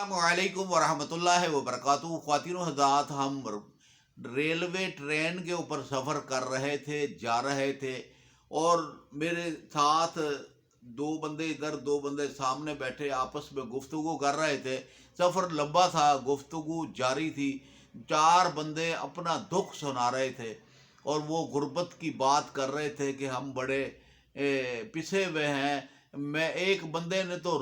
अस्सलामुअलैकुम वरहमतुल्लाहि वबरकातुहू। ख्वातीन व हज़रात, हम रेलवे ट्रेन के ऊपर सफ़र कर रहे थे, जा रहे थे, और मेरे साथ दो बंदे इधर दो बंदे सामने बैठे आपस में गुफ्तगू कर रहे थे। सफ़र लंबा था, गुफ्तगू जारी थी। चार बंदे अपना दुख सुना रहे थे और वो गुर्बत की बात कर रहे थे कि हम बड़े पिसे हुए हैं। मैं एक बंदे ने तो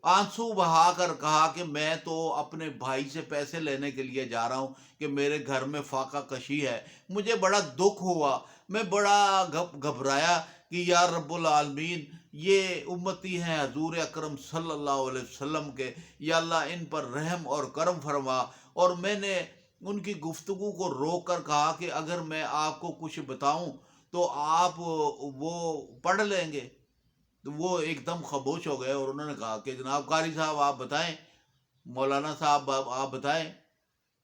आंसू बहाकर कहा कि मैं तो अपने भाई से पैसे लेने के लिए जा रहा हूँ कि मेरे घर में फाका कशी है। मुझे बड़ा दुख हुआ, मैं बड़ा घबराया कि या रब्बुल आलमीन, ये उम्मती हैं हजूर अकरम सल्लल्लाहु अलैहि वसल्लम के, या अल्लाह इन पर रहम और करम फरमा। और मैंने उनकी गुफ्तगू को रोक कर कहा कि अगर मैं आपको कुछ बताऊं तो आप वो पढ़ लेंगे। तो वो एकदम खामोश हो गए और उन्होंने कहा कि जनाब कारी साहब आप बताएं, मौलाना साहब आप बताएं।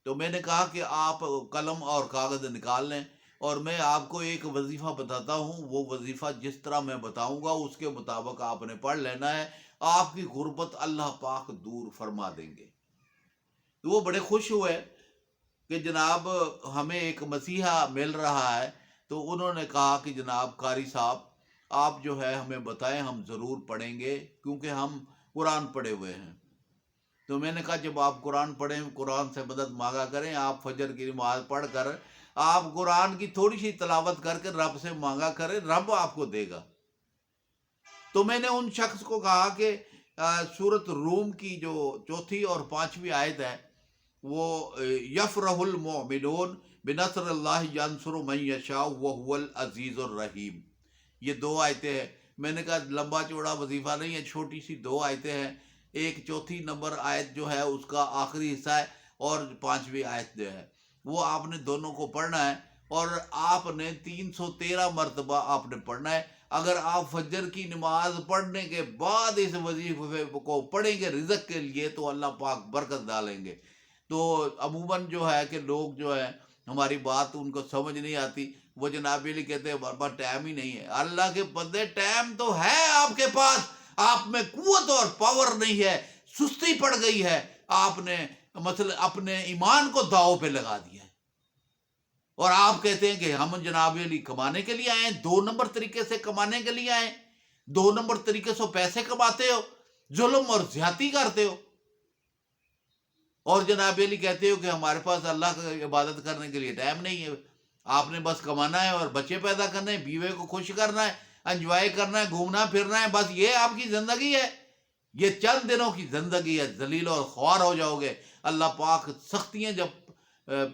तो मैंने कहा कि आप कलम और कागज़ निकाल लें और मैं आपको एक वजीफ़ा बताता हूँ। वो वजीफ़ा जिस तरह मैं बताऊँगा उसके मुताबिक आपने पढ़ लेना है। आपकी गुर्बत अल्लाह पाक दूर फरमा देंगे। तो वो बड़े खुश हुए कि जनाब हमें एक मसीहा मिल रहा है। तो उन्होंने कहा कि जनाब कारी साहब आप जो है हमें बताएं, हम ज़रूर पढ़ेंगे क्योंकि हम कुरान पढ़े हुए हैं। तो मैंने कहा जब आप कुरान पढ़ें, कुरान से मदद मांगा करें। आप फजर की नमाज पढ़ कर आप कुरान की थोड़ी सी तलावत करके रब से मांगा करें, रब आपको देगा। तो मैंने उन शख्स को कहा कि सूरत रूम की जो चौथी और पांचवी आयत है, वो यफरहुल मोमिनून बिनसरिल्लाहि यंसुरु मन यशा व हुवल अजीजुर रहीम। ये दो आयतें हैं। मैंने कहा लंबा चौड़ा वजीफा नहीं है, छोटी सी दो आयतें हैं। एक चौथी नंबर आयत जो है उसका आखिरी हिस्सा है और पांचवी आयत जो है वो आपने दोनों को पढ़ना है। और आपने 313 मरतबा आपने पढ़ना है। अगर आप फजर की नमाज पढ़ने के बाद इस वजीफे को पढ़ेंगे रिजक के लिए तो अल्लाह पाक बरकत डालेंगे। तो अमूमन जो है कि लोग जो है हमारी बात उनको समझ नहीं आती। वो जनाब अली कहते हैं बाबा टाइम ही नहीं है। अल्लाह के बंदे टाइम तो है आपके पास, आप में कुव्वत और पावर नहीं है, सुस्ती पड़ गई है। आपने मतलब अपने ईमान को दाव पे लगा दिया है और आप कहते हैं कि हम जनाब अली कमाने के लिए आए, दो नंबर तरीके से कमाने के लिए आए। दो नंबर तरीके से पैसे कमाते हो, जुल्म और ज्यादती करते हो। और जनाब अली कहते हो कि हमारे पास अल्लाह की इबादत करने के लिए टाइम नहीं है। आपने बस कमाना है और बच्चे पैदा करने हैं, बीवे को खुश करना है, एंजॉय करना है, घूमना फिरना है, बस ये आपकी जिंदगी है। ये चंद दिनों की जिंदगी है, जलील और ख्वार हो जाओगे। अल्लाह पाक सख्तियां जब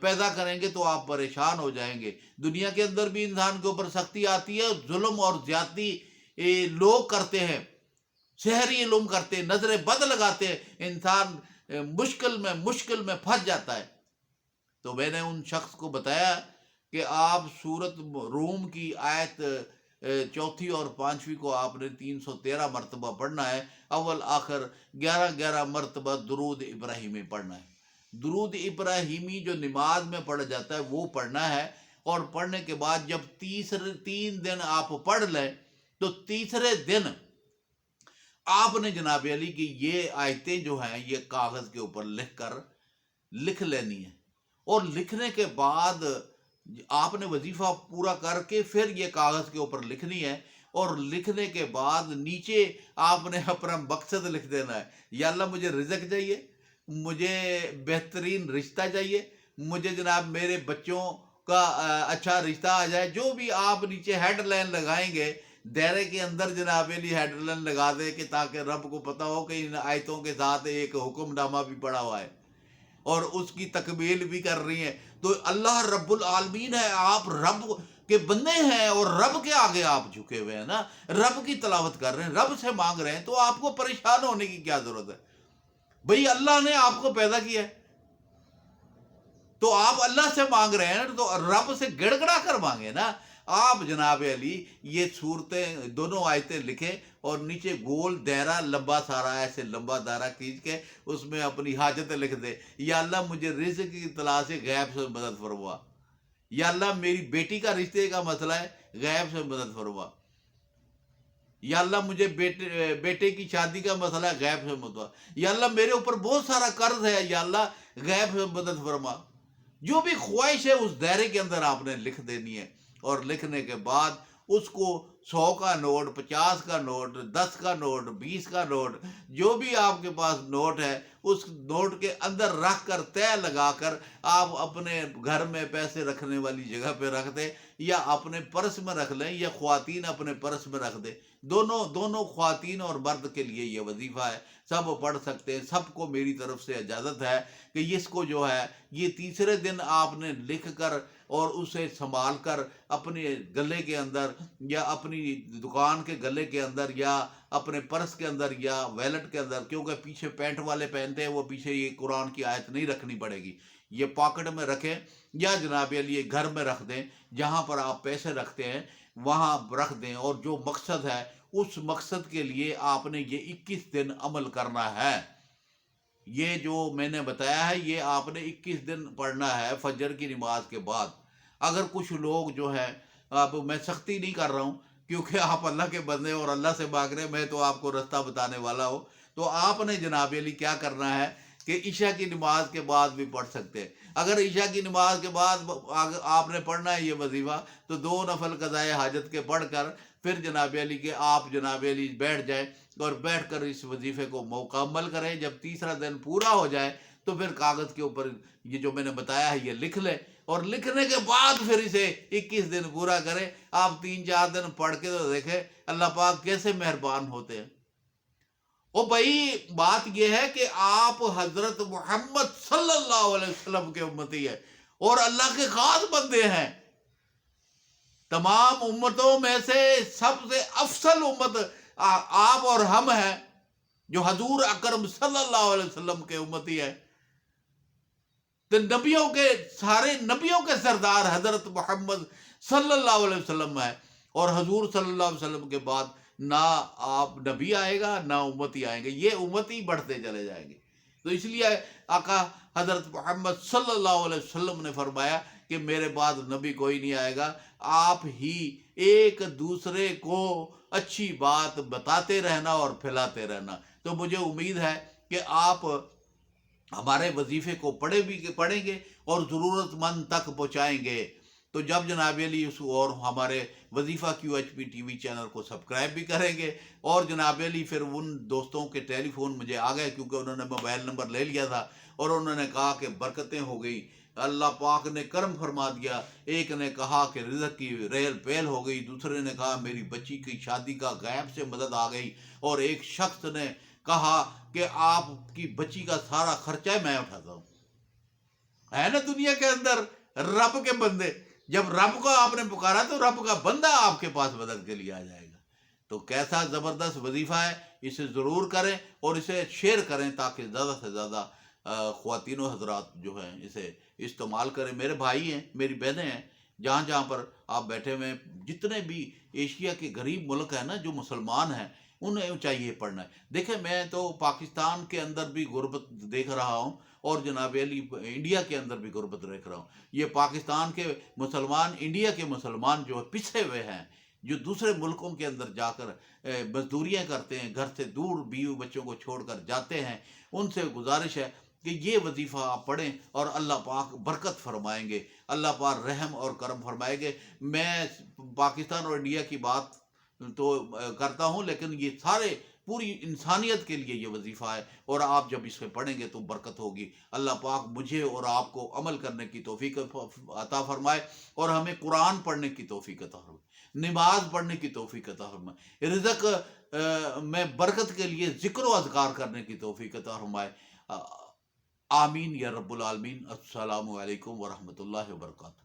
पैदा करेंगे तो आप परेशान हो जाएंगे। दुनिया के अंदर भी इंसान के ऊपर सख्ती आती है, जुल्म और ज्यादती लोग करते हैं, शहरी इल्म करते हैं, नजरें बद लगाते हैं, इंसान मुश्किल में फंस जाता है। तो मैंने उन शख्स को बताया कि आप सूरत रूम की आयत चौथी और पांचवी को आपने 313 मरतबा पढ़ना है। अव्वल आखिर 11-11 मरतबा दुरूद इब्राहिमी पढ़ना है। दुरूद इब्राहिमी जो नमाज में पढ़ा जाता है वो पढ़ना है। और पढ़ने के बाद जब तीसरे 3 दिन आप पढ़ लें तो तीसरे दिन आपने जनाब अली की ये आयतें जो हैं ये कागज के ऊपर लिख लेनी है। और लिखने के बाद आपने वजीफा पूरा करके फिर ये कागज के ऊपर लिखनी है। और लिखने के बाद नीचे आपने अपना मकसद लिख देना है। या अल्लाह मुझे रिज़्क चाहिए, मुझे बेहतरीन रिश्ता चाहिए, मुझे जनाब मेरे बच्चों का अच्छा रिश्ता आ जाए। जो भी आप नीचे हेडलाइन लगाएंगे दायरे के अंदर जनाब अली हेडलाइन लगा दे कि ताकि रब को पता हो कि इन आयतों के साथ एक हुक्मनामा भी पड़ा हुआ है और उसकी तकमील भी कर रही हैं। तो अल्लाह रब्बुल आलमीन है, आप रब के बंदे हैं और रब के आगे आप झुके हुए हैं ना, रब की तलावत कर रहे हैं, रब से मांग रहे हैं। तो आपको परेशान होने की क्या जरूरत है? भाई अल्लाह ने आपको पैदा किया है तो आप अल्लाह से मांग रहे हैं तो रब से गिड़गड़ा कर मांगे ना। आप जनाब अली ये सूरतें दोनों आयतें लिखे और नीचे गोल दायरा लंबा सारा ऐसे लंबा दायरा खींच के उसमें अपनी हाजतें लिख दे। या अल्लाह मुझे रिज़्क की तलाश से गैब से मदद फरमा। या अल्लाह मेरी बेटी का रिश्ते का मसला है, गैब से मदद फरमा। یا اللہ مجھے بیٹے کی شادی کا مسئلہ ہے، غیب سے مدد، یا اللہ میرے اوپر بہت سارا قرض ہے، یا اللہ غیب سے مدد فرما۔ جو بھی خواہش ہے اس دائرے کے اندر آپ نے لکھ دینی ہے، اور لکھنے کے بعد اس کو 100 کا نوٹ، 50 کا نوٹ، 10 کا نوٹ، 20 کا نوٹ، جو بھی آپ کے پاس نوٹ ہے اس نوٹ کے اندر رکھ کر طے لگا کر آپ اپنے گھر میں پیسے رکھنے والی جگہ پہ رکھ دیں، یا اپنے پرس میں رکھ لیں، یا خواتین اپنے پرس میں رکھ دیں۔ دونوں خواتین اور مرد کے لیے یہ وظیفہ ہے، سب پڑھ سکتے ہیں، سب کو میری طرف سے اجازت ہے کہ اس کو جو ہے یہ تیسرے دن آپ نے لکھ کر اور اسے سنبھال کر اپنے گلے کے اندر، یا اپنی دکان کے گلے کے اندر، یا اپنے پرس کے اندر، یا ویلٹ کے اندر، کیونکہ پیچھے پینٹ والے پہنتے ہیں وہ پیچھے یہ قرآن کی آیت نہیں رکھنی پڑے گی، یہ پاکٹ میں رکھیں، یا جناب علی گھر میں رکھ دیں، جہاں پر آپ پیسے رکھتے ہیں وہاں رکھ دیں، اور جو مقصد ہے اس مقصد کے لیے آپ نے یہ 21 دن عمل کرنا ہے۔ یہ جو میں نے بتایا ہے یہ آپ نے 21 دن پڑھنا ہے فجر کی نماز کے بعد۔ اگر کچھ لوگ جو ہے، اب میں سختی نہیں کر رہا ہوں کیونکہ آپ اللہ کے بندے اور اللہ سے مانگ رہے ہیں، میں تو آپ کو رستہ بتانے والا ہوں، تو آپ نے جناب علی کیا کرنا ہے کہ عشاء کی نماز کے بعد بھی پڑھ سکتے ہیں۔ اگر عشاء کی نماز کے بعد آپ نے پڑھنا ہے یہ وظیفہ، تو 2 نفل قضائے حاجت کے پڑھ کر پھر جناب علی کہ آپ جناب علی بیٹھ جائیں، اور بیٹھ کر اس وظیفے کو مکمل کریں۔ جب تیسرا دن پورا ہو جائے تو پھر کاغذ کے اوپر یہ جو میں نے بتایا ہے یہ لکھ لیں، اور لکھنے کے بعد پھر اسے 21 دن پورا کریں۔ آپ 3-4 دن پڑھ کے تو دیکھیں اللہ پاک کیسے مہربان ہوتے ہیں۔ او بھائی بات یہ ہے کہ آپ حضرت محمد صلی اللہ علیہ وسلم کے امتی ہیں اور اللہ کے خاص بندے ہیں۔ تمام امتوں میں سے سب سے افضل امت آپ اور ہم ہیں جو حضور اکرم صلی اللہ علیہ وسلم کے امتی ہے۔ تو نبیوں کے سارے نبیوں کے سردار حضرت محمد صلی اللہ علیہ وسلم ہے، اور حضور صلی اللہ علیہ وسلم کے بعد نہ آپ نبی آئے گا نہ امتی آئیں گے، یہ امتی بڑھتے چلے جائیں گے۔ تو اس لیے آقا حضرت محمد صلی اللہ علیہ وسلم نے فرمایا کہ میرے بعد نبی کوئی نہیں آئے گا، آپ ہی ایک دوسرے کو اچھی بات بتاتے رہنا اور پھیلاتے رہنا۔ تو مجھے امید ہے کہ آپ ہمارے وظیفے کو پڑھیں گے اور ضرورت مند تک پہنچائیں گے۔ تو جب جناب علی اور ہمارے وظیفہ QHP TV چینل کو سبسکرائب بھی کریں گے، اور جناب علی پھر ان دوستوں کے ٹیلی فون مجھے آ گئے کیونکہ انہوں نے موبائل نمبر لے لیا تھا، اور انہوں نے کہا کہ برکتیں ہو گئی، اللہ پاک نے کرم فرما دیا۔ ایک نے کہا کہ رزق کی ریل پیل ہو گئی، دوسرے نے کہا میری بچی کی شادی کا غیب سے مدد آ گئی، اور ایک شخص نے کہا کہ آپ کی بچی کا سارا خرچہ میں اٹھاتا ہوں۔ ہے نا دنیا کے اندر رب کے بندے، جب رب کو آپ نے پکارا تو رب کا بندہ آپ کے پاس مدد کے لیے آ جائے گا۔ تو کیسا زبردست وظیفہ ہے، اسے ضرور کریں اور اسے شیئر کریں تاکہ زیادہ سے زیادہ خواتین و حضرات جو ہیں اسے استعمال کریں۔ میرے بھائی ہیں، میری بہنیں ہیں، جہاں جہاں پر آپ بیٹھے ہوئے ہیں، جتنے بھی ایشیا کے غریب ملک ہیں نا جو مسلمان ہیں، انہیں چاہیے پڑھنا ہے۔ دیکھیں میں تو پاکستان کے اندر بھی غربت دیکھ رہا ہوں، اور جناب علی انڈیا کے اندر بھی غربت دیکھ رہا ہوں۔ یہ پاکستان کے مسلمان، انڈیا کے مسلمان جو پچھے ہوئے ہیں، جو دوسرے ملکوں کے اندر جا کر مزدوریاں کرتے ہیں، گھر سے دور بیوی بچوں کو چھوڑ کر جاتے ہیں، ان سے گزارش ہے کہ یہ وظیفہ آپ پڑھیں اور اللہ پاک برکت فرمائیں گے، اللہ پاک رحم اور کرم فرمائیں گے۔ میں پاکستان اور انڈیا کی بات تو کرتا ہوں، لیکن یہ سارے پوری انسانیت کے لیے یہ وظیفہ ہے، اور آپ جب اس میں پڑھیں گے تو برکت ہوگی۔ اللہ پاک مجھے اور آپ کو عمل کرنے کی توفیق عطا فرمائے، اور ہمیں قرآن پڑھنے کی توفیق عطا فرمائے، نماز پڑھنے کی توفیق عطا فرمائے، رزق میں برکت کے لیے ذکر و اذکار کرنے کی توفیق عطا فرمائے۔ آمین یا رب العالمین۔ السلام علیکم ورحمۃ اللہ وبرکاتہ۔